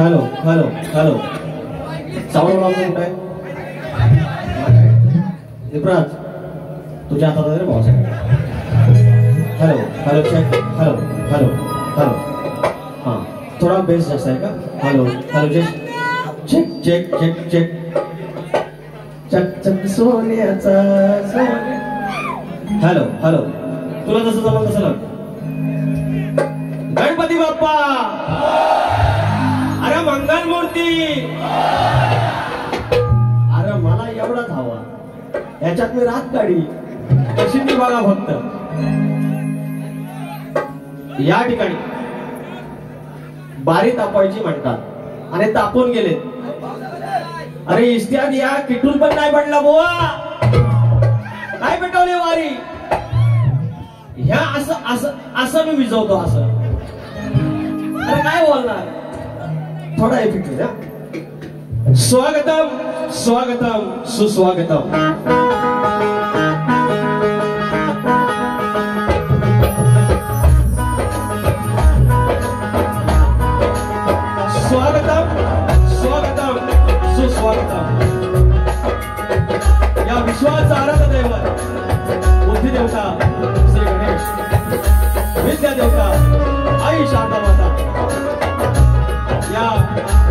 Hello hello hello सावळ कुठे आहे? युवराज तुझ्या हातात आहे रे Bhausaheb. Hello hello check hello hello hello हां थोडा बेस जास्त आहे का? Hello hello check check check check check चक चक सोन्याचा हॅलो हॅलो तुला जसं जमलं तसं लाग. गणपती बाप्पा अरे मंगल मूर्ती. अरे मला एवढाच हवा याच्यात मी रात काढी कशी ती बघा फक्त. या ठिकाणी बारी तापायची म्हणतात आणि तापून गेले. अरे इस्त्यात या किटून पण नाही पडला बुवा. काय पेटवले वारी ह्या असं असं असं मी विजवतो असं. अरे काय बोलणार थोडा इफेक्ट द्या. स्वागतम स्वागतम सुस्वागतम. स्वागतम स्वागतम सुस्वागतम. या विश्वाचा आराध्य दैवत बुद्धी देवता श्री गणेश, विद्या देवता आई शारदा माता, या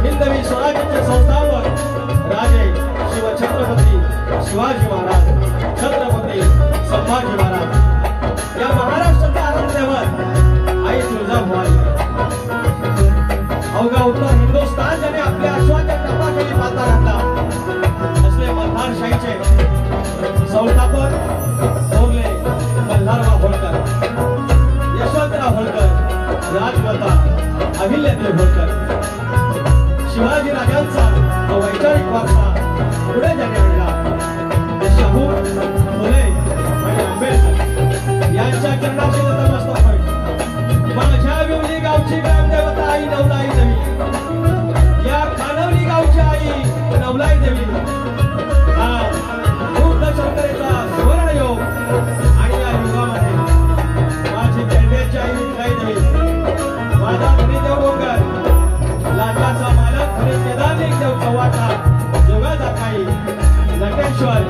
हिंदवी स्वराज्याचे संस्थापक राजे शिव छत्रपती शिवाजी महाराज, छत्रपती संभाजी महाराज, या महाराष्ट्राच्या आराध्यावर आई तुळजाभवानी. अवघा उत्तर हिंदुस्थान ज्याने आपल्या अश्वाच्या टपाखाली पाता घातला असले मल्हारशाहीचे संस्थापक थोरले मल्हारराव होळकर, यशवंतराव होळकर, राजमाता अहिल्यादेवी होळकर. शिवाजी राजांचा तो वैचारिक वारसा पुढे ज्याने आणला शाहू फुले आणि आंबेडकर यांच्या चरणाशी नतमस्तक होईल. माझ्या विवली गावची ग्रामदेवता आई नवलाई देवी, या खानवली गावची आई नवलाई देवी. हा खूप शंकरेचा सुवर्ण योग आणि या युगामध्ये माझी केंद्राची आई विठाई देवी, माझा धनीदेव डोंगर, लाटाचा मालक आणि केदारलिंग देव चव्हाटा, जोगाचा काही नटेश्वर,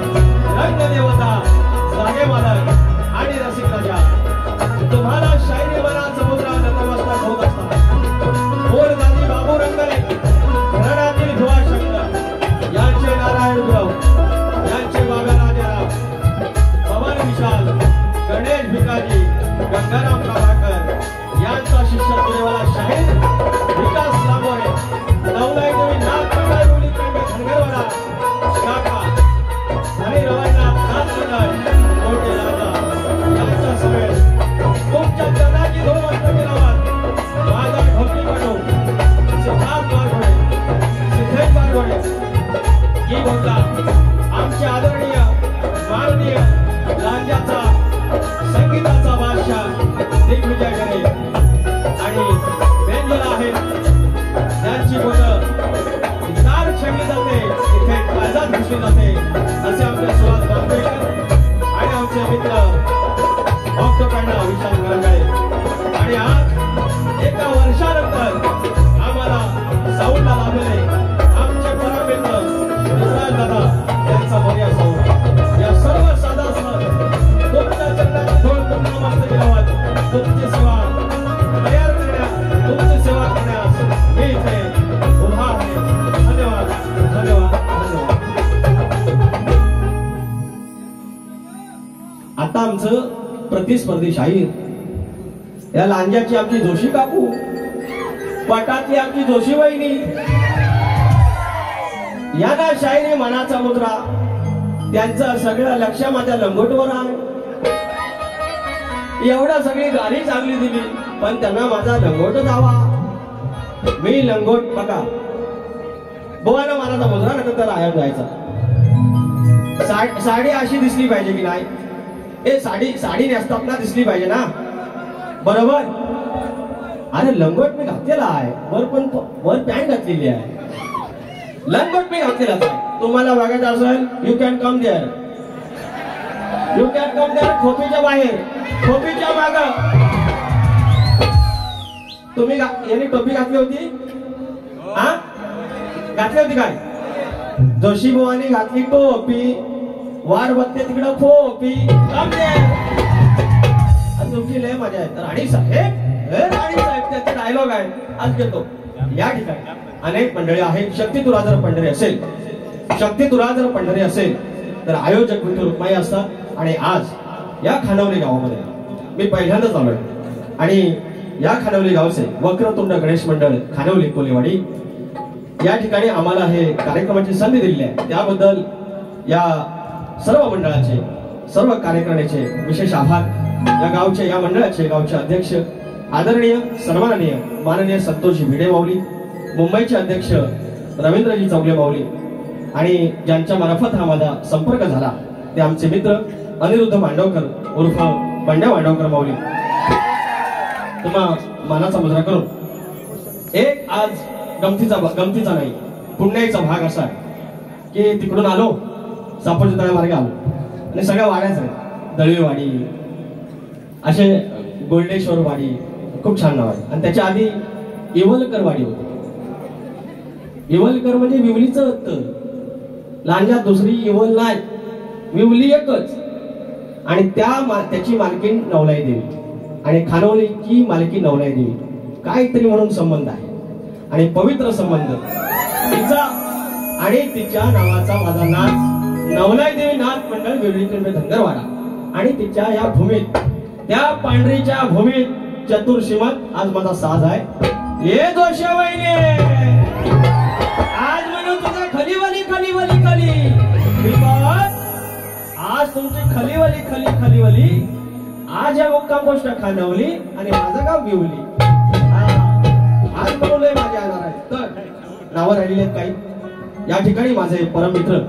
रंगदेवता, जागे मालक आणि रसिक राजा. तुम्हाला शायरी बना समुद्रा नतमस्तक होत असतात. बोल गांधी बाबू रंगले, घराण्यातील भुवाशंकर यांचे नारायण गुरव, यांचे बाबा राजाराम, पवन विशाल, गणेश भिकाजी, गंगाराम कामाकर यांचा शिष्य तुरेवाला शाहीर विकास लांबोरे, नवलाई देवी नागपंडाळ मुली कांबे धनगरवाडा काका आणि रवानाथ नाथमंडळ मोठे राजा यांचा समेत तुमच्या चरणाची धूळ वाजवली लावत माझा ढोकी बनू सिद्धार्थ वाघोडे, सिद्धेश वाघोडे ही बोलता आमचे आदरणीय माननीय राज्याचा संगीताचा बादशाह दिग्विजय गणे आणि बेंजोला आहेत. त्यांची बोलं चार छंगी जाते इथे आझाद घुसली जाते असे आमचे सुहास बांबेकर आणि आमचे मित्र ऑक्टोपॅन्डा विशाल गरंगळे. आणि आज एका वर्षानंतर आम्हाला साऊंडला लाभलेले आमचे परममित्र विशाल दादा यांचा पर्याय साऊंड. या सर्व सदासह तुमच्या चरणाची धूळ पुन्हा मस्त गिरावत तुमची सेवा तयार करण्यास, तुमची सेवा करण्यास मी इथे उभा आहे. धन्यवाद धन्यवाद धन्यवाद. आता आमचं प्रतिस्पर्धी शाहीर या लांजाची आमची जोशी काकू, पटातली आमची जोशी वहिनी, यांना शाहिरी मनाचा मुद्रा. त्यांचं सगळं लक्ष माझ्या लंगोटवर आहे. एवढा सगळी गाडी चांगली दिली पण त्यांना माझा लंगोट जावा. मी लंगोट बघा बोवाना मनाचा मुद्रा नंतर तर आयात जायचा. साडी अशी दिसली पाहिजे की नाही? ए साडी साडी नेसताना दिसली पाहिजे ना, बरोबर? अरे लंगोट मी घातलेला आहे, वर पॅन्ट घातलेली आहे. लंगोट मी घातलेला आहे. तुम्हाला बघायचं असेल you can come there, you can come there. खोपीच्या बाहेर, खोपीच्या माग तुम्ही यांनी टोपी घातली होती हा घातली होती काय? जोशी बुवानी घातली टोपी, वाट बघते तिकडं खोपी. तुमची लय मजा आहे. राणी साहेब, राणी साहेब त्याचे डायलॉग आहे आज घेतो. या ठिकाणी अनेक मंडळी आहेत. शक्ती तुला जर पंढरी असेल, शक्ती तुला जर पंढरी असेल तर आयोजक विठू रुक्माई असतात. आणि आज या खानवली गावामध्ये मी पहिल्यांदाच आलोय आणि या खानवली गावचे वक्रतुंड गणेश मंडळ खानवली कोलेवाडी या ठिकाणी आम्हाला हे कार्यक्रमाची संधी दिलेली आहे. त्याबद्दल या सर्व मंडळाचे, सर्व कार्यकर्त्यांचे विशेष आभार. या गावचे, या मंडळाचे गावचे अध्यक्ष आदरणीय सन्माननीय माननीय संतोषजी भिडे माऊली, मुंबईचे अध्यक्ष रवींद्रजी चौगले माऊली आणि ज्यांच्या मार्फत हा माझा संपर्क झाला ते आमचे मित्र अनिरुद्ध मांडवकर उर्फ बंड्या मांडवकर माऊली. तुम्हा मानाचा मुजरा करून एक आज गमतीचा नाही पुण्याचा भाग असा की तिकडून आलो, सापोली तळ्या मार्गे आलो आणि सगळ्या वाड्याच आहेत. दळवीवाडी, असे गोल्डेश्वर वाडी, खूप छान नाव आहे. आणि त्याच्या आधी इवलकर वाडी होती. इवलकर म्हणजे विवलीचं होतं. लांजात दुसरी इवल नाही, विवली एकच. आणि त्याची मालकीण नवलाई देवी आणि खानवलीची मालकीण नवलाई देवी, काहीतरी म्हणून संबंध आहे आणि पवित्र संबंध. तिचा आणि तिच्या नावाचा माझा नाच नवलाई देवी नाथ मंडळ विवली धनगरवाडा आणि तिच्या या भूमीत, त्या पांढरीच्या भूमीत चतुर्शीमत आज माझा साज आहे. ये जोशी वहिनी, आज म्हणून तुझा खलीवली खलीवली खली, आज तुमची खलीवली आज या मुक्काम गोष्ट खानवली आणि माझं गाव विवली. आज बनवलंय माझे आधार आहे तर नावं राहिलेली आहेत काही. या ठिकाणी माझे परममित्र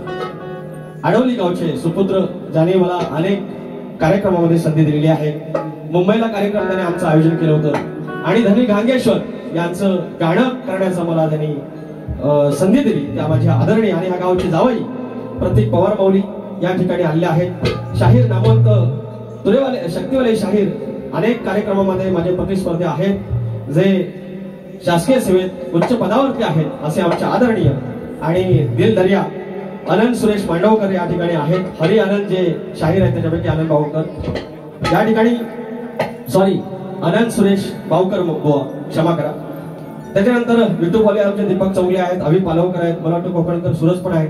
आडवली गावचे सुपुत्र ज्याने मला अनेक कार्यक्रमामध्ये संधी दिलेली आहे. मुंबईला कार्यक्रम त्याने आमचं आयोजन केलं होतं आणि धनी घांगेश्वर यांचं गाणं करण्याचं मला त्यांनी संधी दिली. त्या माझ्या आदरणीय आणि या गावचे जावई प्रतीक पवार माऊली या ठिकाणी आले आहेत. शाहीर नामवंत तुरेवाले शक्तीवाले शाहीर अनेक कार्यक्रमामध्ये माझे प्रतिस्पर्धी आहेत जे शासकीय सेवेत उच्च पदावरती आहेत. असे आमचे आदरणीय आणि दिलदर्या अनंत सुरेश मांडवकर या ठिकाणी आहेत. हरी आनंद जे शाहीर आहेत त्याच्यापैकी आनंद बावकर या ठिकाणी, सॉरी अनंत सुरेश बावकर क्षमा करा. त्याच्यानंतर विठू फॉले आमचे दीपक चौगले आहेत, अभि पालवकर आहेत, मला वाटतं कोकणकर सूरज पण आहेत,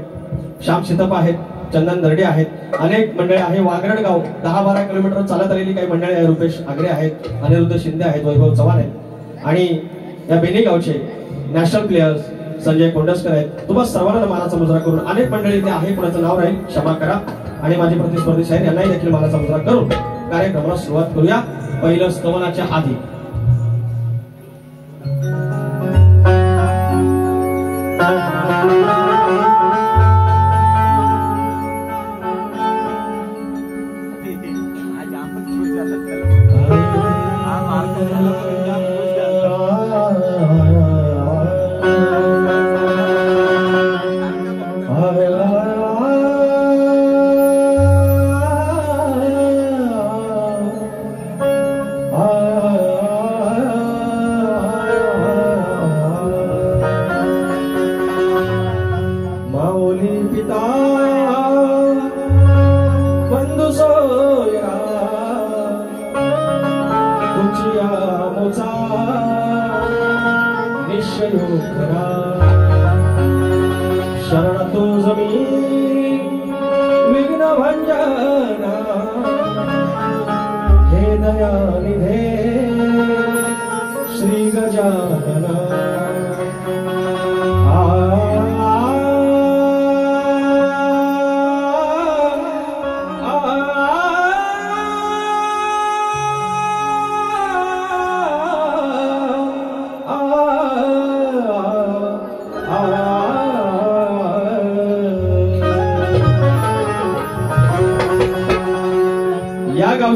श्याम शितप्पा आहेत, चंदन दर्डे आहेत, अनेक मंडळी आहे. वागरडगाव 10-12 किलोमीटर चालत आलेली काही मंडळी आहे. रुपेश आगरे आहेत, अनिरुद्ध शिंदे आहेत, वैभव चव्हाण आहेत आणि या बेनी गावचे नॅशनल प्लेयर्स संजय कोंडस्कर आहेत. तुम्हाला सर्वांना मानाचा मुजरा करून अनेक मंडळी इथे आहे, कोणाचं नाव राहील क्षमा करा. आणि माझे प्रतिस्पर्धी शाहीर यांनाही देखील मानाचा मुजरा करून कार्यक्रमाला सुरुवात करूया. पहिलं स्तवनाच्या आधी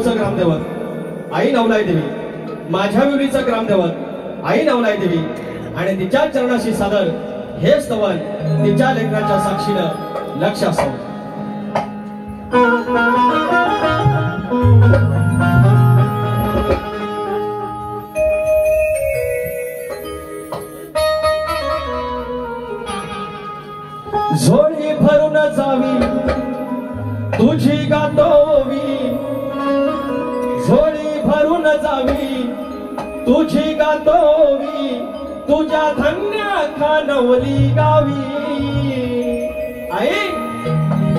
ग्रामदेवत आई नवलाई देवी, माझ्या विवलीचा ग्रामदेवत आई नवलाई देवी आणि तिच्या चरणाशी सादर हे स्तवन तिच्या लेकराच्या साक्षीनं लक्ष असो. तुझी गातो ओवी झोळी भरून जावी, तुझी गातो ओवी तुझ्या धन्य खानवली गावी, आई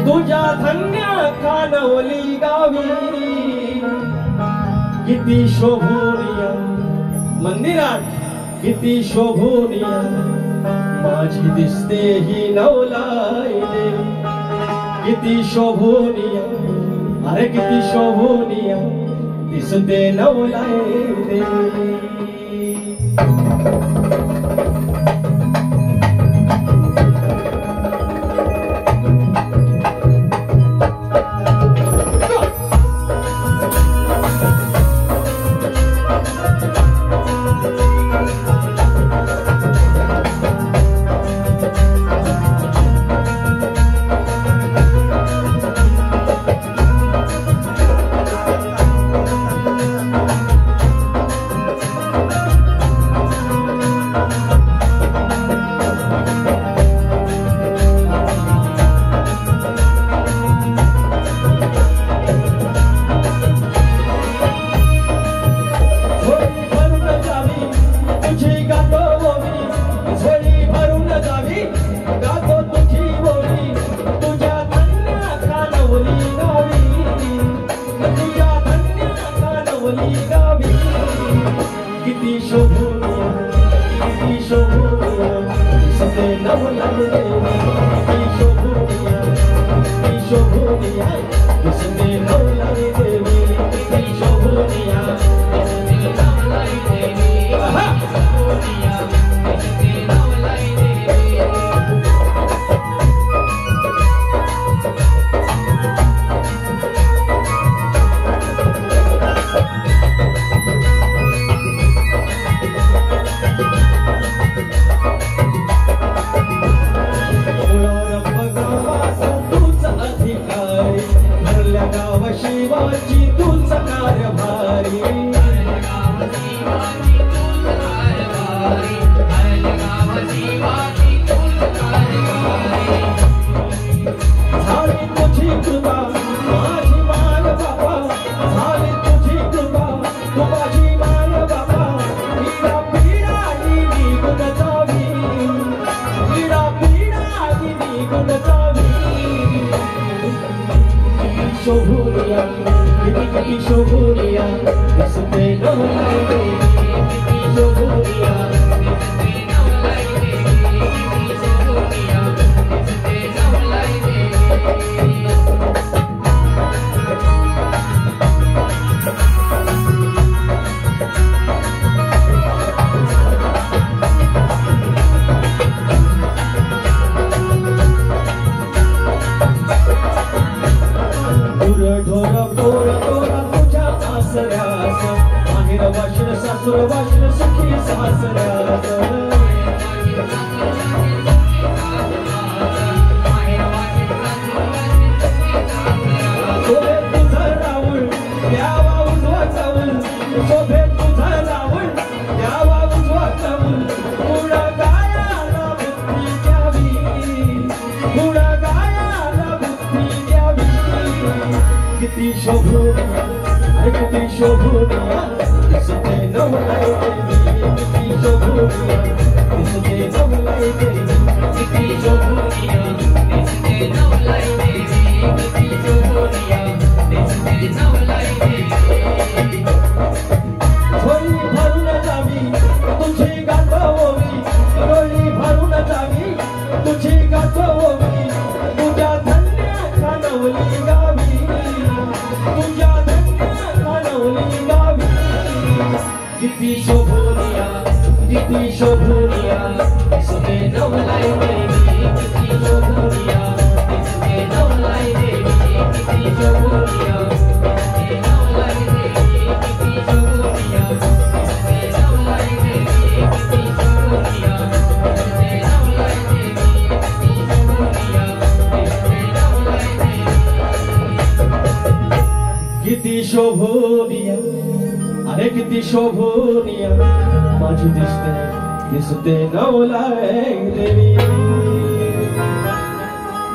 तुझ्या धन्य खानवली गावी. किती शोभूनिया मंदिरात किती शोभूनिया माझी दिसते ही नवलाई देवी. किती शोभूनिया अरे किती शोभूनिया दिसते नवलाई देवी. किती शोभूनिया अरे किती शोभूनिया माझी दिसते नवलाई देवी.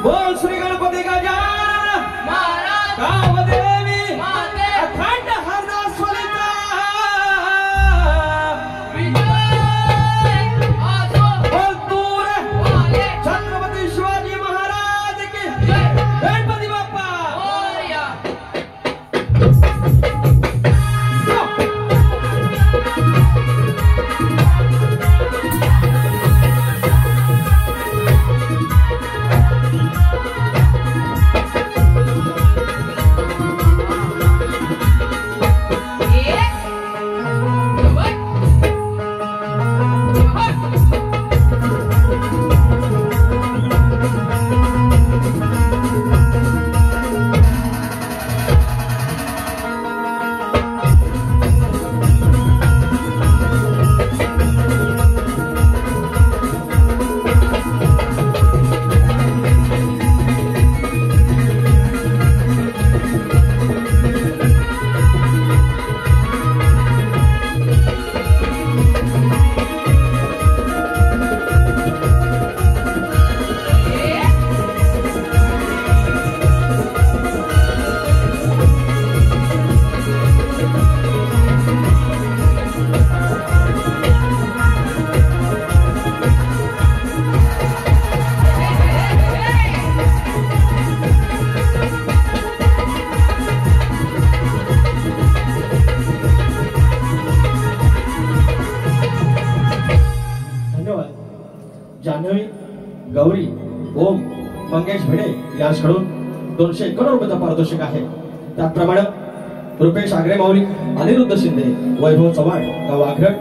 बोल श्री गणपती गजानन महाराज. कामदेवी अखंड हरदासवलीचा बोलतूर छत्रपती शिवाजी महाराज की गणपती बाप्पा जान्हवी गौरी ओम मंगेश भिडे यांच्याकडून 251 रुपयाचा पारितोषिक आहे। त्याचप्रमाणे रुपेश आगरे माऊली अनिरुद्ध शिंदे वैभव चव्हाण गाव आघरट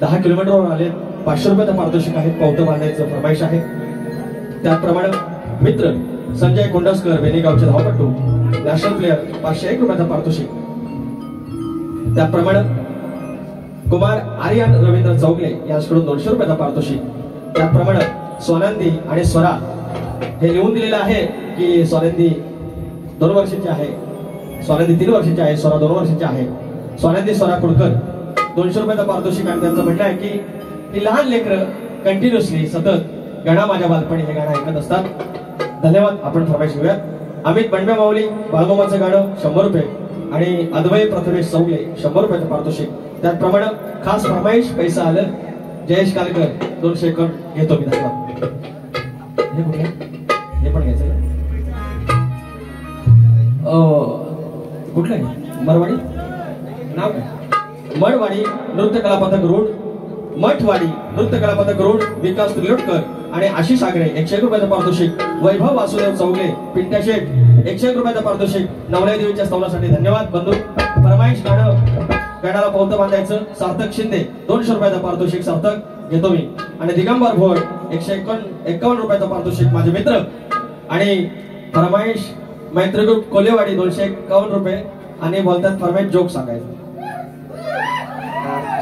10 किलोमीटरवर आले 500 रुपयाचा पारितोषिक आहे। पौतं बांधायचं फरमाईश आहे। त्याचप्रमाणे मित्र संजय कोंडस्कर वेणीगावचे धावपटू नॅशनल प्लेयर 501 रुपयाचा पारितोषिक। त्याचप्रमाणे कुमार आर्यन रवींद्र चौगले यांच्याकडून 200 रुपयाचा पारितोषिक। त्याचप्रमाणे सोनंदी आणि स्वरा हे लिहून दिलेलं आहे की सोनंदी 2 वर्षाची आहे, सोनंदी 3 वर्षाची आहे, स्वरा 2 वर्षाची आहे। सोनंदी स्वरा कुडकर 200 रुपयाचा पारितोषिक आणि त्यांचं म्हणणं आहे की लहान लेकरं कंटिन्युअसली सतत गाणं माझ्या बालपणी हे गाणं ऐकत असतात। धन्यवाद। आपण फरमाईश घेऊयात। अमित बंडबे माऊली बाळगोमाचं गाणं 100 रुपये आणि अद्वैत प्रथमेश चौगले 100 रुपयाचं पारितोषिक। त्याचप्रमाणे खास फरमाईश पैसा आलं जयेश कालकर 251 घेतो मी। धन्यवाद। हे पण घ्यायचं कुठलं मरवाडी नाव काय? मठवाडी नृत्य कला पथक रोड, मठवाडी नृत्य कला पथक रोड विकास त्रिलोटकर आणि आशिष आगरे 101 रुपयाचं पारितोषिक। वैभव वासुदेव चौगले पिंट्या शेठ 101 रुपयाचं पारितोषिक। नवल्या देवीच्या स्तवनासाठी धन्यवाद बंधू। फरमाईश गाणं गाण्याला पौतं बांधायचं सार्थक शिंदे 200 रुपयाचं पारितोषिक सार्थक घेतो मी। आणि दिगंबर भोड 151 रुपयाचं पारितोषिक माझे मित्र। आणि फरमाईश मैत्री ग्रुप कोलेवाडी 251 रुपये आणि बोलतात फरमाईश जोक सांगायचं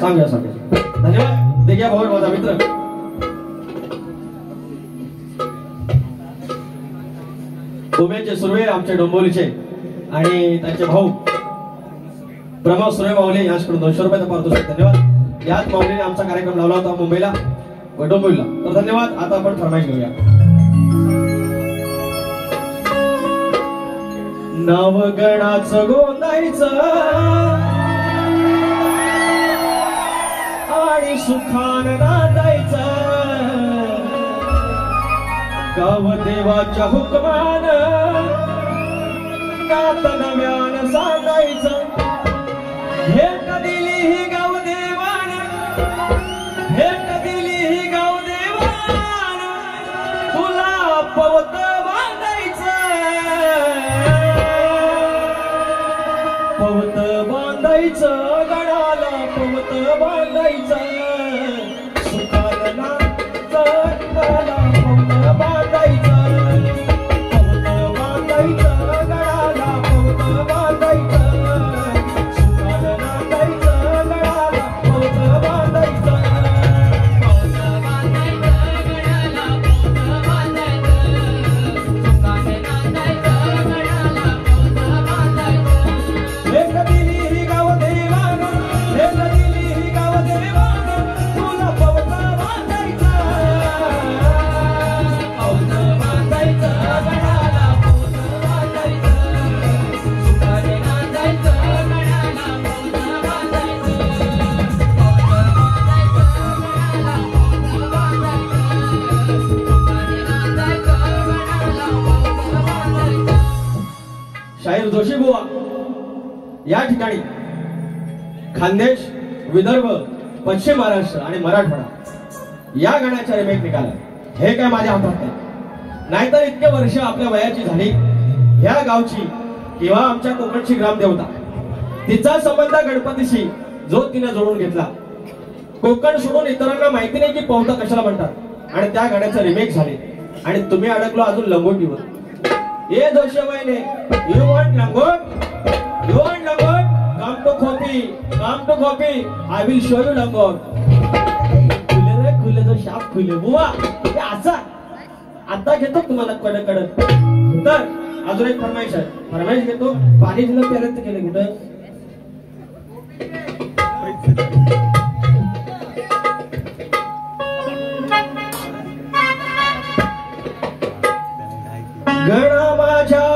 सांगायचं। धन्यवाद दिग्या भोड माझा मित्र। उमेशचे सुर्वे आमचे डोंबोलीचे आणि त्यांचे भाऊ प्रमोद सुर्वे माऊली यांच्याकडून 200 रुपयाचा पारितोषिक। धन्यवाद। याच माऊलीने आमचा कार्यक्रम लावला होता मुंबईला व डोंबिवलीला, तर धन्यवाद। आता आपण फरमाईश घेऊया। नवगणाचं गोंदायचं आणि सुखान नांदायचं गावदेवाच्या हुकमान नात नव्यान सांगायचं। भेट दिली ही गावदेवान, भेट दिली ही गावदेवान तुला पवत बांधायचं, पवत बांधायचं गडाला पवत बांधायचं सुखाला नाचाला पवत बांधायचं, पवत बांधायचं गडाला पवत बांधायचं सुखाला नाचायचं शाहीर जोशी बुवा या ठिकाणी खानदेश, विदर्भ, पश्चिम महाराष्ट्र आणि मराठवाडा या गाण्याचा रिमेक निघाला. हे काय माझ्या हातात नाही, नाहीतर इतके वर्ष आपल्या वयाची झाली ह्या गावची किंवा आमच्या कोकणची ग्रामदेवता तिचा संबंध गणपतीशी जो तिने जोडून घेतला. कोकण सोडून इतरांना माहिती नाही की पौता कशाला म्हणतात आणि त्या गाण्याचा रिमेक झाले आणि तुम्ही अडकलो अजून लंगोटीवर. ये जोशीबाईने you want langot, you want langot, come to copy, come to copy, I will show you langot. खुले रे खुले, जो शाप खुले बुवा हे असा आता घेतो तुम्हाला कडक कडक. तर अजून एक फरमाईश आहे, फरमाईश घेतो. पाणी दिलं प्यायला केले कुठं गणा माझ्या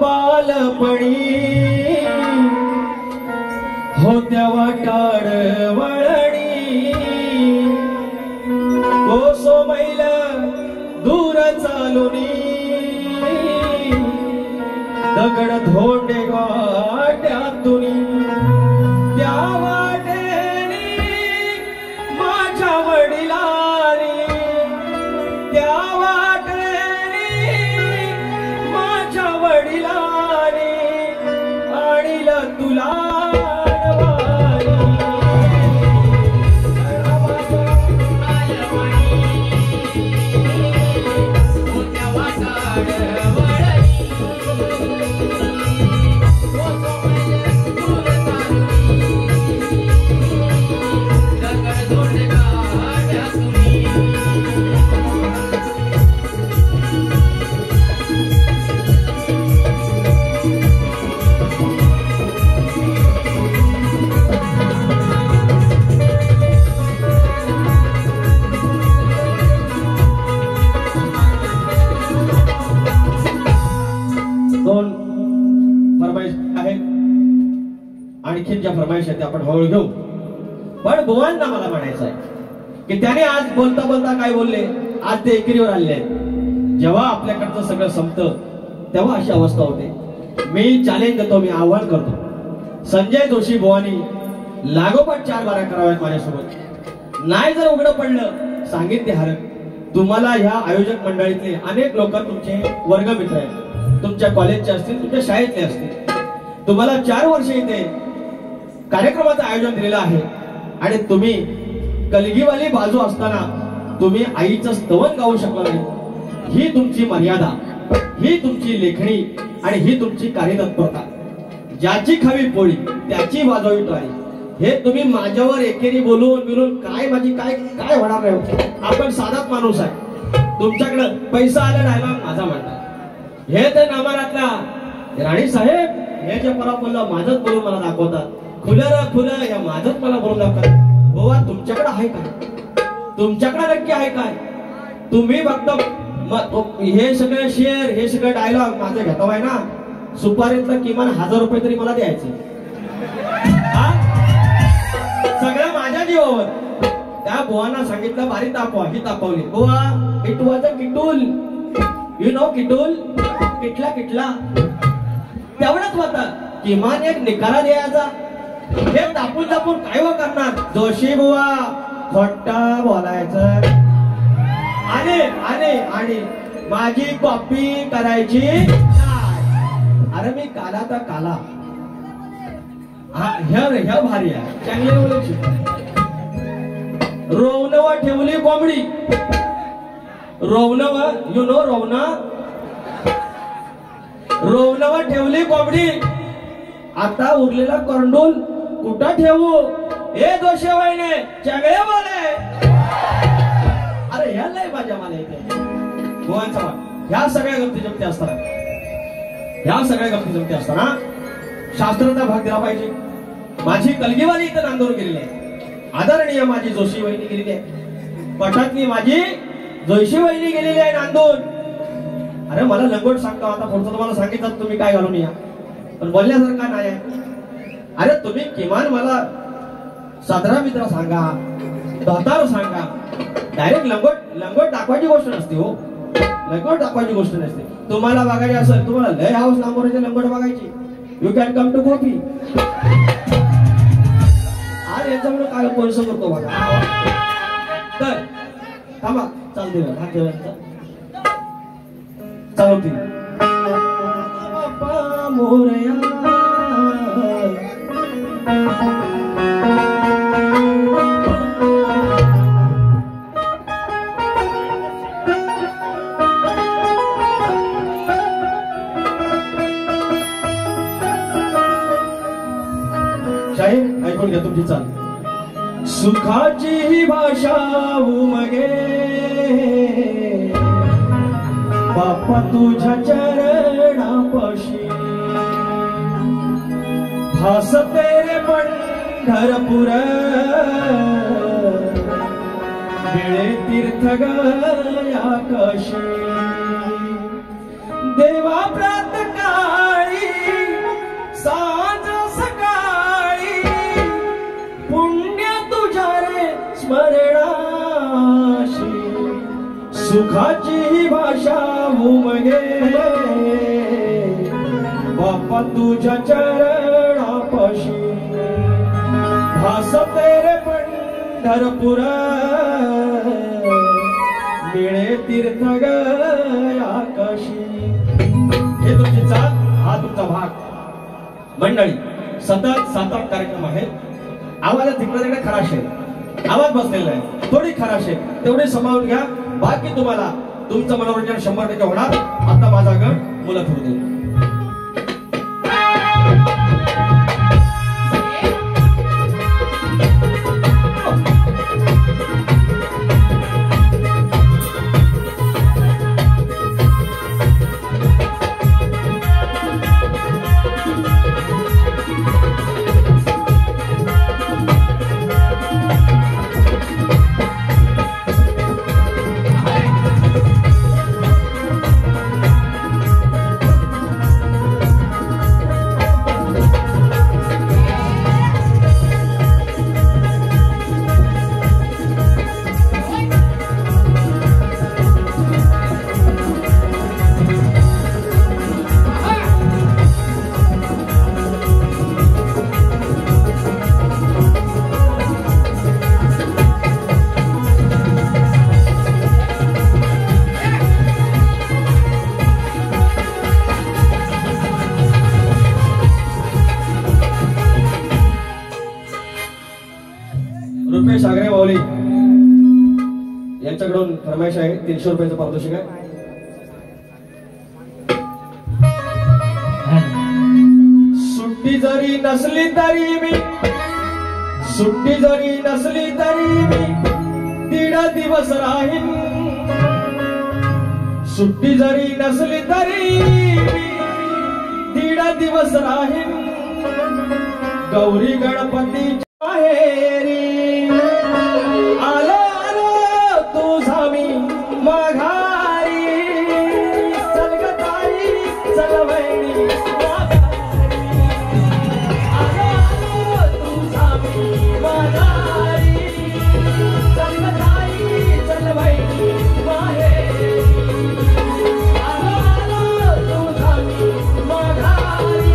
बालपणी होत्या वाटाड वळणी, कोसो मैल दूर चालुनी, दगड धोंडे वाट्यातुनी, त्या वाटेनी माझ्या वडिलांनी, त्या वाटेनी माझ्या वडिलांनी आणील तुला आणखीन फरमाईश आहे आपण हळू घेऊ. पण बुवांना मला म्हणायचं आहे की त्याने आज बोलता बोलता काय बोलले, आज ते एकेरीवर आलेले आहेत. जेव्हा आपल्याकडचं सगळं संपतं तेव्हा अशी अवस्था होते. मी चॅलेंज देतो, मी आव्हान करतो, संजय जोशी बुवानी लागोपाठ 4 बारा कराव्यात माझ्यासोबत. नाही जर उघडं पडलं सांगितले हरक. तुम्हाला ह्या आयोजक मंडळीतले अनेक लोक तुमचे वर्गमित्र आहेत, तुमच्या कॉलेजचे असतील, तुमच्या शाळेतले असतील. तुम्हाला 4 वर्ष इथे कार्यक्रमाचं आयोजन दिलेलं आहे आणि तुम्ही कलगीवाली बाजू असताना तुम्ही आईचं स्तवन गाऊ शकला नाही. ही तुमची मर्यादा, ही तुमची लेखणी आणि ही तुमची कार्यतत्परता. ज्याची खावी पोळी त्याची वाजवी टाळी, हे तुम्ही माझ्यावर एकेरी बोलून काय माझी काय काय होणार नाही. आपण साधाच माणूस आहे, तुमच्याकडे पैसा आला डायलॉग माझा म्हणतात. हे ते नामारातला राणी साहेब हे जे परवा बोललं माझंच बोलून मला दाखवतात. खुलं या माझंच मला बोलून दाखवतात. बुवा तुमच्याकडे आहे काय, तुमच्याकडे नक्की आहे काय? तुम्ही फक्त हे सगळे शेअर, हे सगळे डायलॉग माझं घेतावाय ना, सुपारीतलं किमान 1000 रुपये तरी मला द्यायचे. सगळं माझ्या जीवावर. त्या बुवांना सांगितलं बारी तापवा, ही तापवली. बुवा it was a kettle, you know kettle, किटला तेवढंच होतं. किमान एक निकाला द्यायचा. हे तापून काय व करणार? जोशी बुवा खोटा बोलायचं आणि माझी कॉपी करायची. अरे मी काला तर काला, ह्या भारी आहे, चांगली बोलायची. रोवनवा ठेवली कोंबडी, रोवनवा यू नो रोवनवा ठेवली कोंबडी. आता उरलेला करंडूल कुठं ठेवू? हे जोशीबाईने चांगले बोले. अरे ह्या लय माझ्या मला इथे बुवांचा ह्या सगळ्या गमती जमती असताना, ह्या सगळ्या गमती जमती असताना शास्त्राचा भाग दिला पाहिजे. माझी कलगीवाली इथं नांदून गेलेली आहे, आदरणीय माझी जोशी वहिनी गेलेली आहे, पठातली माझी जोशी वहिनी गेलेली आहे नांदून. अरे मला लंगोट सांगता, आता पुढचं तुम्हाला सांगितलं तुम्ही काय घालून या, पण बोलण्यासारखा नाही आहे. अरे तुम्ही किमान मला सदरा मित्र सांगा, धोतार सांगा. डायरेक्ट लंगोट दाखवायची गोष्ट नसते हो. लंगोट दाखवायची गोष्ट नसते. तुम्हाला बघायची असेल, तुम्हाला लय हाऊस लांबोऱ्याचे लंगोट बघायची, यू कॅन कम टू गोपी. अरे याच्यामुळे काय कोणसं करतो बघा. तर थांबा, चालते चालवती बाप्पा मोरया. शाहीर ऐकून घ्या तुमची चाल. सुखाची ही भाषा उमगे बाप्पा तुझ्या चरणापाशी. भासते रे पंढरपूर वेळे तीर्थ गया कशी. देवा प्रातकाळी सांज सकाळी पुण्य तुझ्या रे स्मरणाशी. सुखाची भाषा उमगे बाप्पा तुझ्या चरणापाशी. भासते रे पंढरपूर मिळे तीर्थ गया कशी. हे तुमची चाल, हा तुमचा भाग. मंडळी सतत 7-8 कार्यक्रम आहेत. आवाजात तिकडे तिकडे खराश आहे, आवाज बसलेला आहे, थोडी खराश आहे, तेवढे समावून घ्या. बाकी तुम्हाला तुमचं मनोरंजन 100% होणार. आता माझा गण मुलं थोडं दे. रुपेश आगरे माऊली यांच्याकडून फरमाईश आहे. 300 रुपयाचं पारितोषिक आहे. सुट्टी जरी नसली तरी मी, सुट्टी जरी नसली तरी मी 1.5 दिवस राहीन. सुट्टी जरी नसली तरी मी 1.5 दिवस राहीन. गौरी गणपती माहेरी आलो आलो तुझा मी माघारी. चल ग ताई चल वहिनी माघारी. आलो आलो तुझा मी माघारी. चल ग ताई चल वहिनी माहेरी. आलो आलो तुझा मी माघारी.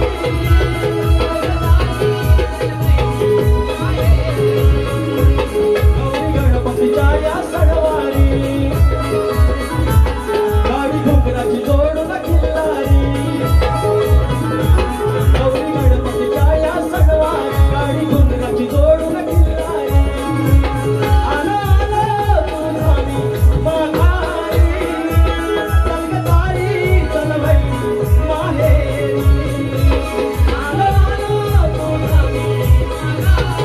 या सणवारी गाडी घुंगराची जोडून खिल्लारी. गौरी गणपतीच्या या सणवारी गाडी घुंगराची जोडून खिल्लारी. आलो आलो तुझा मी माघारी. चल ग ताई चल वहिनी माहेरी. आलो आलो तुझा मी माघारी.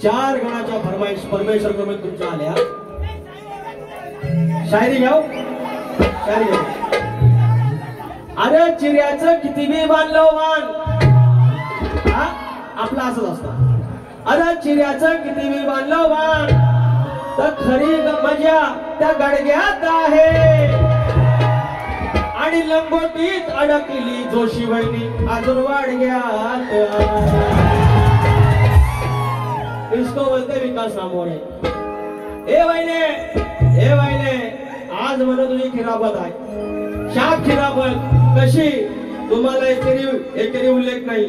4 गणाच्या फरमाईश परमेश्वर कडून तुमच्या आल्या. शायरी घ्याव, शायरी घ्याव. अरे चिऱ्याचं किती बी बांधलं वाण, आपला असंच असतं. अरे चिऱ्याचं किती बी बांधलं वाण तर खरी मजा त्या गडग्यात आहे. आणि लंगोटीत अडकली जोशी वहिनी अजून वाडग्यात. इसको बोलते विकास नामोरे. ए वहिने आज म्हणून तुझी खिरापत आहे. शाप खिरापत कशी तुम्हाला एकेरी उल्लेख नाही.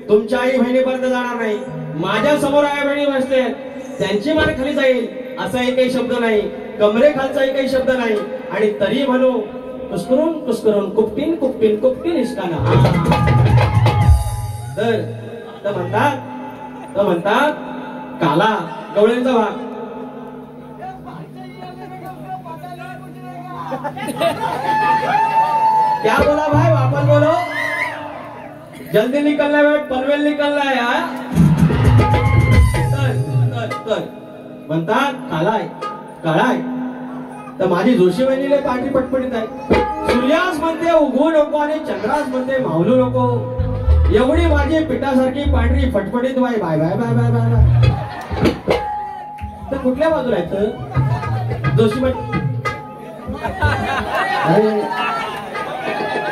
तुमच्या आई बहिणीपर्यंत जाणार नाही. माझ्या समोर आई बहिणी बसते त्यांची मान खाली जाईल असाही काही शब्द नाही. कमरे खालचाही काही शब्द नाही. आणि तरी म्हणू कुस्करून कुपटीन इश्काना. तर म्हणतात काला गवळ्यांचा भाग. क्या बोला भाई वापस बोलो. जल्दी निकलना है पनवेल निकलना है यार. तर म्हणतात काळाय तर माझी जोशी वहिनीले पाठी पटपटीत आहे. सूर्यास म्हणते उगवू नको आणि चंद्रास म्हणते मावलू नको. एवढी माझी पिठासारखी पांढरी फटफटीत bye bye bye bye bye bye. तर कुठल्या बाजूला आहे जोशी वहिनी.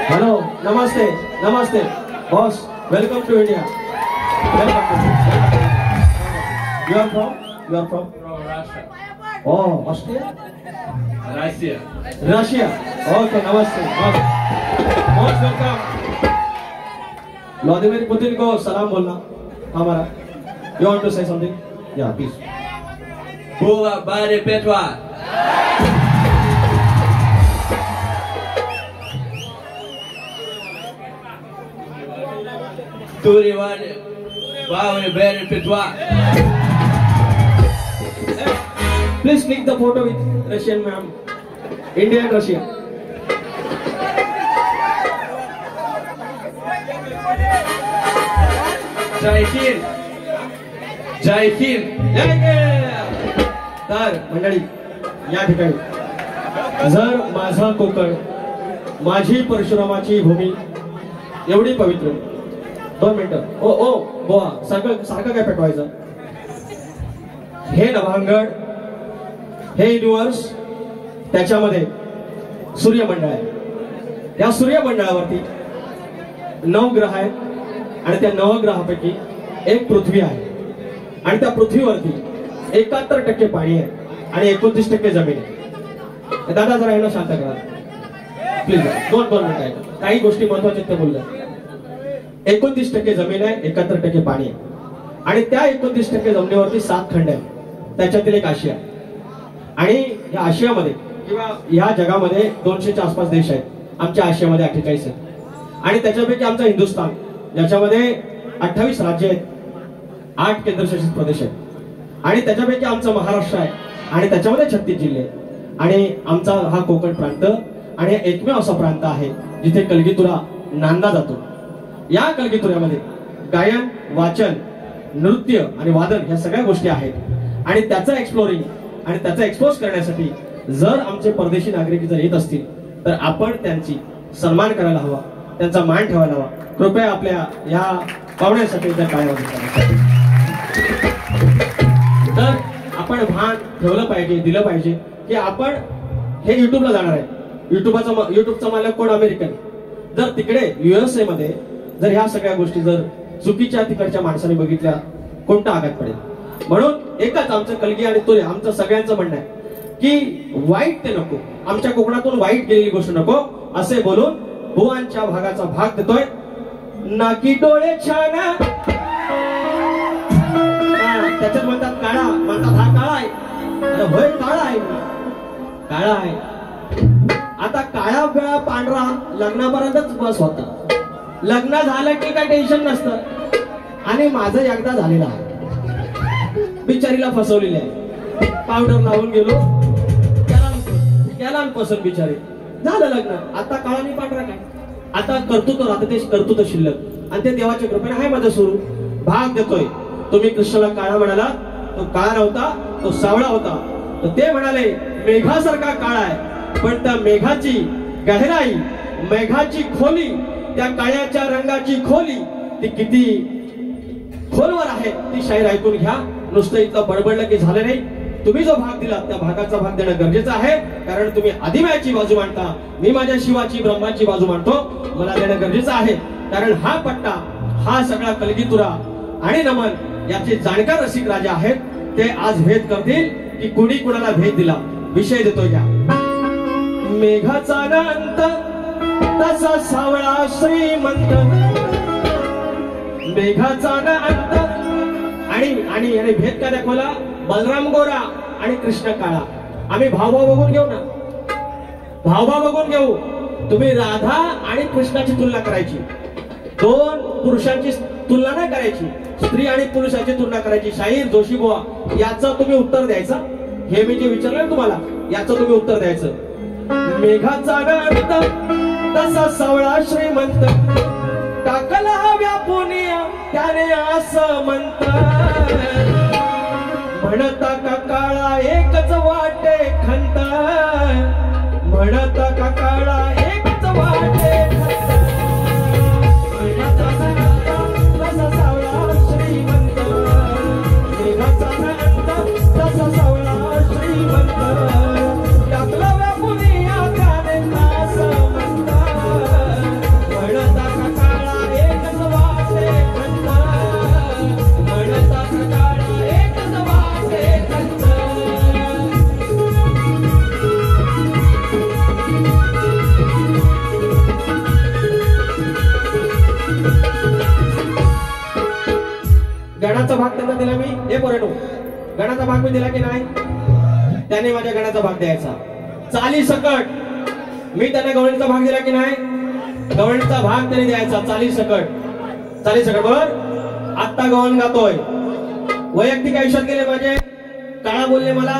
हॅलो नमस्ते boss. Welcome to India. You are from Russia. Oh, Austria? Russia. Okay, namaste. Most welcome. Vladimir Putin को सलाम बोलना हमारा. You want to say something? Yeah, please. Була Барри Петва. Туривали Барри Петва. Please click the photo with Russian ma'am. India and Russia. Jai Hind. तर मंडळी या ठिकाणी जर माझा कोकण माझी परशुरामाची भूमी एवढी पवित्र. 2 मिनिटं. ओ बोवा सारखं काय पेटवायचं. हे नभांगड हे युनिवर्स त्याच्यामध्ये सूर्यमंडळ आहे. त्या सूर्यमंडळावरती 9 ग्रह आहेत आणि त्या 9 ग्रहापैकी एक पृथ्वी आहे. आणि त्या पृथ्वीवरती 71% पाणी आहे आणि 29% जमीन आहे. दादा जरा यांना शांत करा प्लीज. 2 मिनिटं आहे. काही गोष्टी महत्वाच्या ते बोलल्या. 29% जमीन आहे 71% पाणी आहे. आणि त्या 29% जमिनीवरती 7 खंड आहेत. त्याच्यातील एक आशिया. आणि या आशियामध्ये किंवा या जगामध्ये 200च्या आसपास देश आहेत. आमच्या आशियामध्ये 48 आहेत. आणि त्याच्यापैकी आमचा हिंदुस्थान ज्याच्यामध्ये 28 राज्य आहेत 8 केंद्रशासित प्रदेश आहेत. आणि त्याच्यापैकी आमचं महाराष्ट्र आहे आणि त्याच्यामध्ये 36 जिल्हे आहेत. आणि आमचा हा कोकण प्रांत आणि एकमेव असा प्रांत आहे जिथे कलगीतुरा नांदला जातो. या कलगीतुऱ्यामध्ये गायन वाचन नृत्य आणि वादन ह्या सगळ्या गोष्टी आहेत. आणि त्याचं एक्सप्लोरिंग आणि त्याचा एक्सपोज करण्यासाठी जर आमचे परदेशी नागरिक जर येत असतील तर आपण त्यांची सन्मान करायला हवा. त्यांचा मान ठेवायला हवा. कृपया आपल्या या पाहुण्यासाठी काय तर आपण भान ठेवलं पाहिजे दिलं पाहिजे की आपण हे युट्यूबला जाणार आहे. युट्यूबचा मालक कोण अमेरिकन. जर तिकडे USA मध्ये जर ह्या सगळ्या गोष्टी जर चुकीच्या तिकडच्या माणसाने बघितल्या कोणता आघात पडेल. म्हणून एकच आमचं कलगी आणि तुरे आमचं सगळ्यांचं म्हणणं आहे की वाईट ते नको. आमच्या कोकणातून वाईट गेलेली गोष्ट नको असे बोलून भुवांच्या भागाचा भाग देतोय. नाकी डोळे छान त्याच्यात म्हणतात काळा म्हणतात हा काळा आहे. होय काळा आहे काळा आहे. आता काळा वेळा पांढरा लग्नापर्यंतच बस होता. लग्न झालं की काय टेन्शन नसतं. आणि माझं एकदा झालेलं आहे. बिचारीला फसवलेले आहे. पावडर लावून गेलो त्याला पसंत बिचारी झालं लग्न. आता काळाने पांढरा काय आता कर्तृत्व राहतं ते कर्तृत्व शिल्लक आणि ते देवाच्या कृपेने आहे माझं सुरू भाग देतोय. तुम्ही कृष्णाला काळा म्हणाला तो काळा नव्हता तो सावळा होता. तर ते म्हणाले मेघासारखा काळा आहे पण त्या मेघाची गहराई मेघाची खोली त्या काळ्याच्या रंगाची खोली ती किती खोलवर आहे ती शायर ऐकून घ्या. नुसतं इतकं बडबडलं की झालं नाही. तुम्ही जो भाग दिला त्या भागाचा भाग देणं गरजेचं आहे, कारण तुम्ही आदिमायाची बाजू मांडता, मी माझ्या शिवाची ब्रह्माची बाजू मांडतो, मला देणं गरजेचं आहे. कारण हा पट्टा, हा सगळा कलगीतुरा आणि नमन याचे जाणकार रसिक राजा आहेत, ते आज भेद करतील की कुणी कुणाला भेद दिला. विषय देतो या. मेघाचा न अंत तसा सावळा श्रीमंत, मेघाचा न अंत. आणि भेद का दाखवला? बलराम गोरा आणि कृष्ण काळा. आम्ही भावभाव बघून घेऊ ना, भावभाव बघून घेऊ. तुम्ही राधा आणि कृष्णाची तुलना करायची, दोन पुरुषांची तुलना नाही करायची, स्त्री आणि पुरुषाची तुलना करायची. शाहीर जोशी बुवा, याचं तुम्ही उत्तर द्यायचं. हे मी जे विचारलं तुम्हाला, याचं तुम्ही उत्तर द्यायचं. मेघाचा अंत तसा सावळा श्रीमंत, टाकला व्यापुनिया त्याने असं म्हणत. म्हणता का काळा एकच वाटे खंत, म्हणता का काळा एकच वाटे खंत. मेघाचा अंत तसा सावळा श्रीमंत, मेघाचा अंत तसा सावळा श्रीमंत, टाकला व्यापुनिया त्याने असं म्हणत. म्हणता का काळा एकच वाटे खंत, म्हणता का काळा एकच वाटे खंत. गणाचा भाग त्यांना दिला मी. हे पोरांनो, गणाचा भाग मी दिला की नाही? त्याने माझ्या गणाचा भाग द्यायचा. चाली सकट मी त्यांना गवळणीचा भाग दिला की नाही? गवळणीचा भाग त्याने द्यायचा. चाली सकट, चाली सकट. बरोबर. आता गवळण गातोय. वैयक्तिक आयुष्यात गेले माझे, काळा बोलले मला,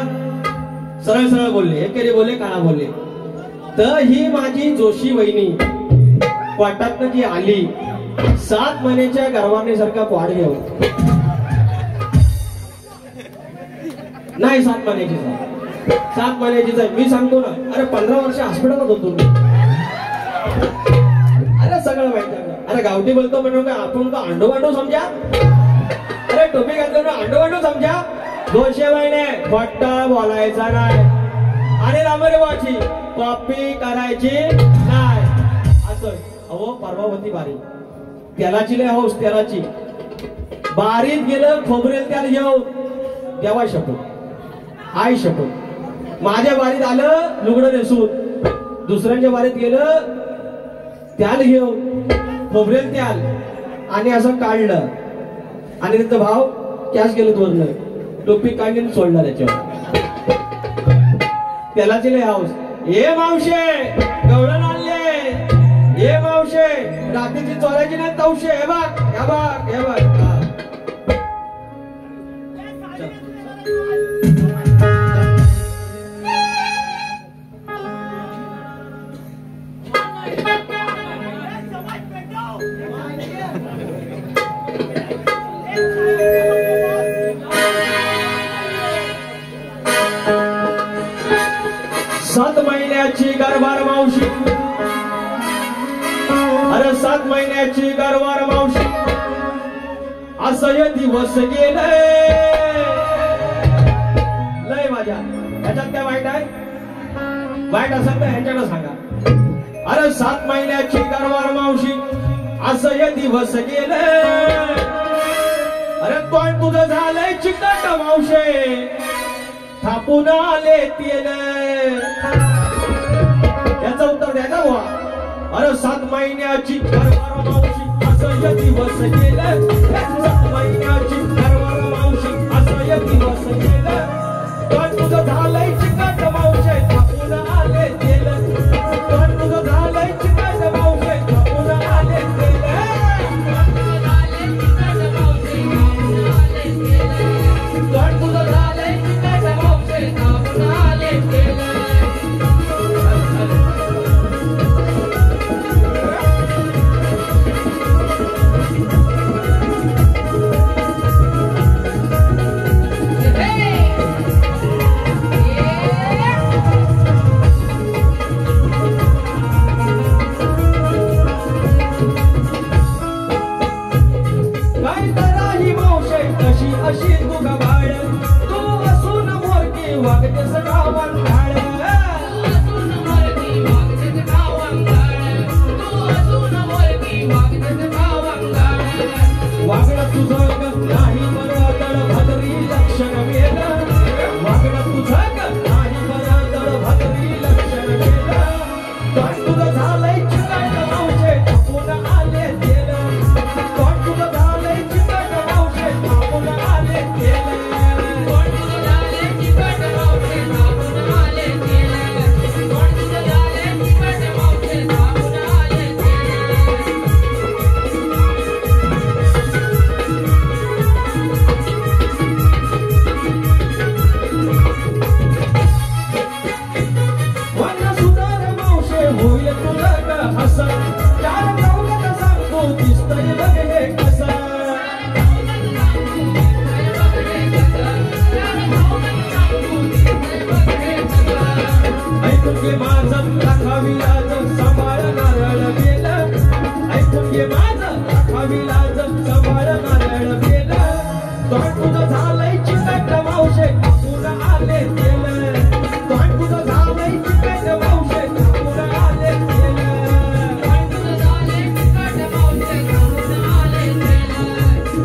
सरळ सरळ बोलले, एकेरी बोलले, काळा बोलले. तर ही माझी जोशी वहिनी वाटातनं जी आली, 7 महिन्याच्या गर्भारणीसारखा वाढ घेऊन, नाही 7 महिन्याची, 7 महिन्याचीच आहे. मी सांगतो ना, अरे 15 वर्ष हॉस्पिटलला होतो मी. अरे सगळं माहिती आहे. अरे गावठी बोलतो म्हणून काय आपण तो अंडो वांडो समजा? अरे टोपी घातलं अंडो वांडो समजा? 200 महिने फट्ट बोलायचा नाही आणि रामरेवाची कॉपी करायची नाही. असं अहो परवा होती बारी, तेलाची लय हौस, तेलाची. बारीत गेलं खोबरेल त्याला घेऊन, देवा शपथ, आई शपथ. माझ्या बारीत आलं लुगडं नेसून, दुसऱ्यांच्या बारीत गेलं त्याल घेऊन, खोबरेल त्याल, आणि असं काढलं आणि त्याचा भाव कॅश गेलं वरनं, टोपी काढली सोडला त्याच्यावर. त्यालाची लय हाऊस. हे मावशे गवळण आणले, हे मावशे रात्रीची चोरायची नाही तवशे. हे बघ, हे बघ, हे बघ. सात महिन्याची गरबार मावशी, अरे 7 महिन्याची गरबार मावशी, असं हे दिवस गेले लय माझ्या. ह्याच्यात काय वाईट आहे? वाईट असेल तर ह्याच्याकडे सांगा. अरे 7 महिन्याची गरबार मावशी, असं हे दिवस गेले. अरे तोंड तुझं झालंय चिकट मावशे, थापून आले तेले. याचं उत्तर द्यायचा बुवा. अरे 7 महिन्याची गरबार मावशी, असं हे दिवस गेलं. 7 महिन्याची गरबार मावशी, असं हे दिवस गेलं. तोंड तुझं झालंय चिकट मावशे, थापून आले तेले. तोंड तुझं झालंय चिकट मावशे, थापून आले तेले. तोंड तुझं झालंय चिकट मावशे, थापून आले तेले. अशी तू गबाळ, तू असून मोरकी नाचतय बघ हे कसं ऐकून घे माझं राखावी लाज सांभाळ नारळ गेलं ऐकून घे माझं राखावी लाज सांभाळ नारळ गेलं तोंड तुझं झालंय चिकट मावशे कापून आले गेलं तोंड तुझं झालंय चिकट मावशे कापून आले गेलं तोंड तुझं झालंय चिकट मावशे कापून आले गेलं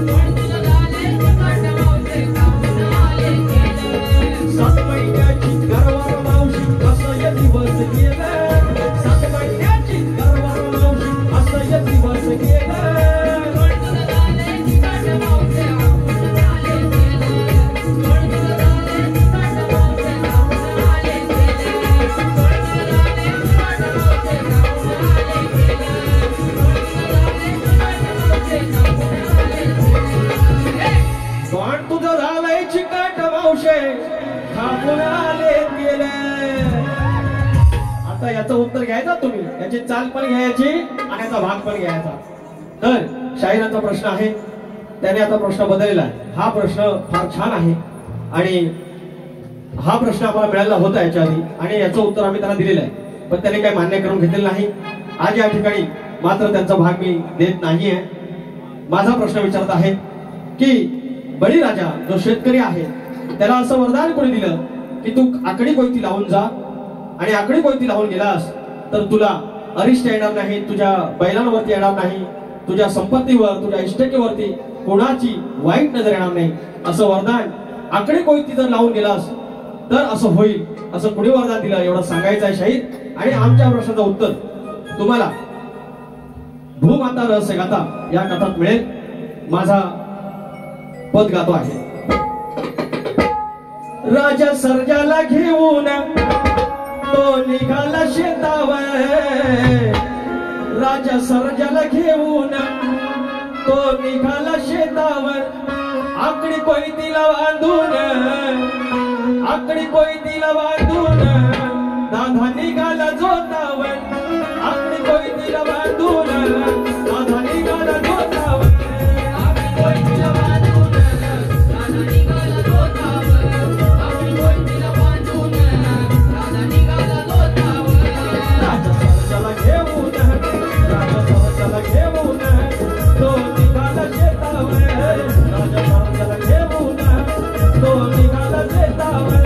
तोंड तुझं झालंय चिकट मावशे कापून आले गेलं 7 महिन्याची गरवार मावशी असं या दिवस गेलं 7 महिन्याची गरवार मावशी असं या दिवस गेलं तोंड तुझं झालंय चिकट मावशे कापून आले पण तुझं झालंय चिकट मावशे थांबून आले गेले आता याचं उत्तर घ्यायचं तुम्ही याची चाल पण घ्यायची आणि याचा भाग पण घ्यायचा तर शाहिरांचा प्रश्न आहे त्याने आता प्रश्न बदललेला आहे हा प्रश्न फार छान आहे आणि हा प्रश्न आम्हाला मिळाला होता याच्या आधी आणि याचं उत्तर आम्ही त्यांना दिलेलं आहे पण त्याने काही मान्य करून घेतलेलं नाही आज या ठिकाणी मात्र त्यांचा भाग मी देत नाहीये माझा प्रश्न विचारत आहे की बळीराजा जो शेतकरी आहे त्याला असं वरदान कोणी दिलं की तू आकडी कोयती लावून जा आणि आकडी कोयती लावून गेलास तर तुला अरिष्ट येणार नाही तुझ्या बैलांवरती येणार नाही तुझ्या संपत्तीवर तुझ्या इष्टकेवरती कोणाची वाईट नजर येणार नाही असं वरदान आकडी कोयती जर लावून गेलास तर असं होईल असं कुणी वरदान दिलं एवढं सांगायचं आहे शाहीर आणि आमच्या प्रश्नाचं उत्तर तुम्हाला भूमाता रहस्य गाथा या कथात मिळेल माझा पद गातो आहे राजा सर्जाला घेऊन तो निघाला शेतावर राजा सर्जाला घेऊन तो निघाला शेतावर आकडी कोयतीला बांधून आकडी कोयतीला बांधून दादा निघाला जोतावर आकडी कोयतीला बांधून दादा निघाला जोतावर आकडी कोयतीला बांधून दादा निघाला जोतावर आकडी कोयतीला बांधून दादा निघाला जोतावर राजा सर्जाला घेऊन तो निघाला शेतावर राजा सर्जाला घेऊन तो निघाला शेतावर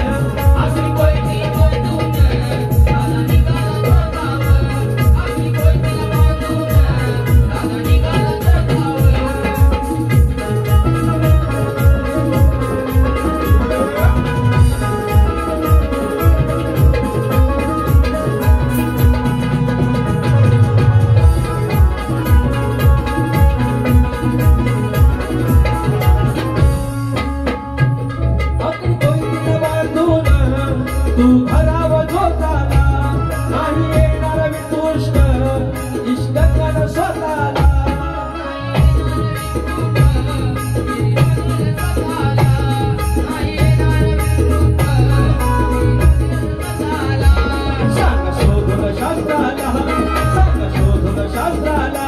आकडी कोयती बांधून दादा निघाला जोतावर आकडी कोयतीला बांधून दादा निघाला जोतावर आकडी कोयतीला बांधून तू भराव जोताला नाही येणार वितुष्ट इष्टकन स्वतःला सांग शोधून शास्त्राला सांग शोधून शास्त्राला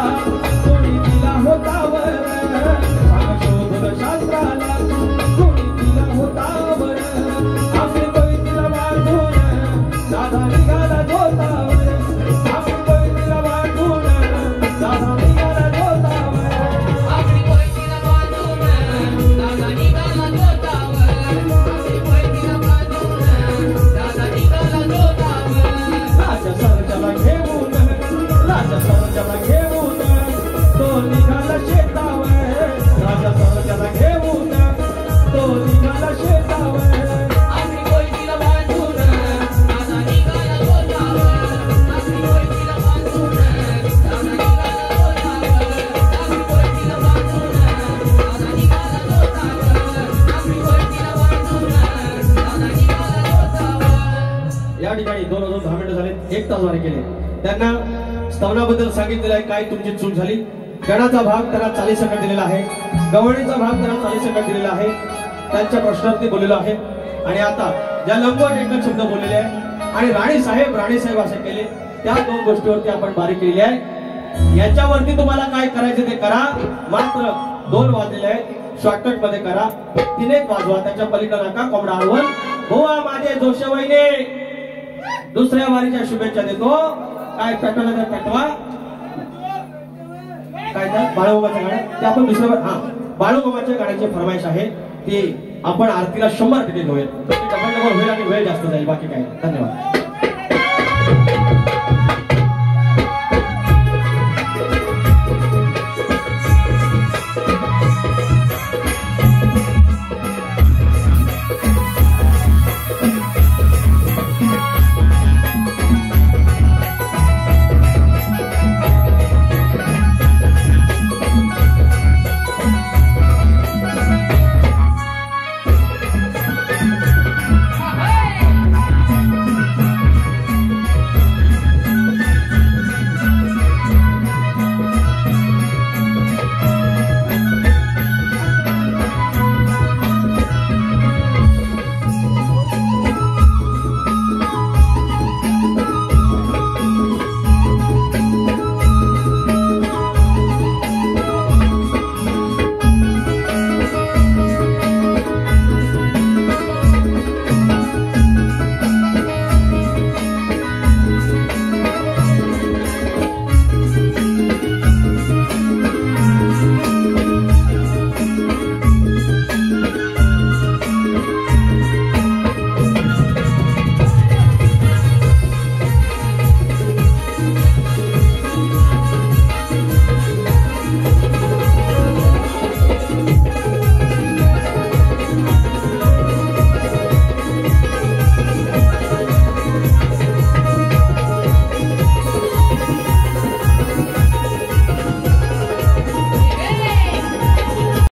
कोणी दिला होता वर सांग शोधून शास्त्राला कोणी दिला होता वर आकडी कोयतीला बांधून दादा निघाला जोतावर आकडी कोयतीला बांधून दादा निघाला जोतावर आकडी कोयतीला बांधून दादा निघाला जोतावर आकडी कोयतीला बांधून दादा निघाला जोतावर राजा सर्जाला घेऊन तो निघाला शेतावर राजा सर्जाला घेऊन तो निघाला शेतावर आकडी कोयतीला बांधून दादा निघाला जोतावर आकडी कोयतीला बांधून दादा निघाला जोतावर आकडी कोयतीला बांधून दादा निघाला जोतावर आकडी कोयतीला बांधून दादा निघाला जोतावर या ठिकाणी 2:10 मिनिटं झाले 1 तास वारे केले त्यांना स्तवनाबद्दल सांगितलेलं आहे काय तुमची चूक झाली गणाचा भाग त्यांना 40 सेकंद दिलेला आहे गवळणीचा भाग त्यांना 40 सेकंद दिलेला आहे त्यांच्या प्रश्नार्थी बोललेलो आहे आणि आता ज्या लंबवट एकच शब्द बोललेले आहे आणि राणी साहेब असे केले त्या 2 गोष्टीवरती आपण बारीक केली आहे याच्यावरती तुम्हाला काय करायचं ते करा. मात्र 2 वाजलेले आहेत, शॉर्टकट मध्ये करा. 3 वाजवा, त्याच्या पलीकडे नका. कोंबडा हलवून बुवा माझे जोशे वहिनी दुसऱ्या वारीच्या शुभेच्छा देतो. काय पेटवलं तर पेटवा. काय तर बाळूमामाच्या गाड्या ते आपण दुसऱ्या हा बाळूमामाच्या गाण्याची फरमाईश आहे ती आपण आरतीला 100% होईल. डबल होईल आणि वेळ जास्त जाईल. बाकी काय. धन्यवाद.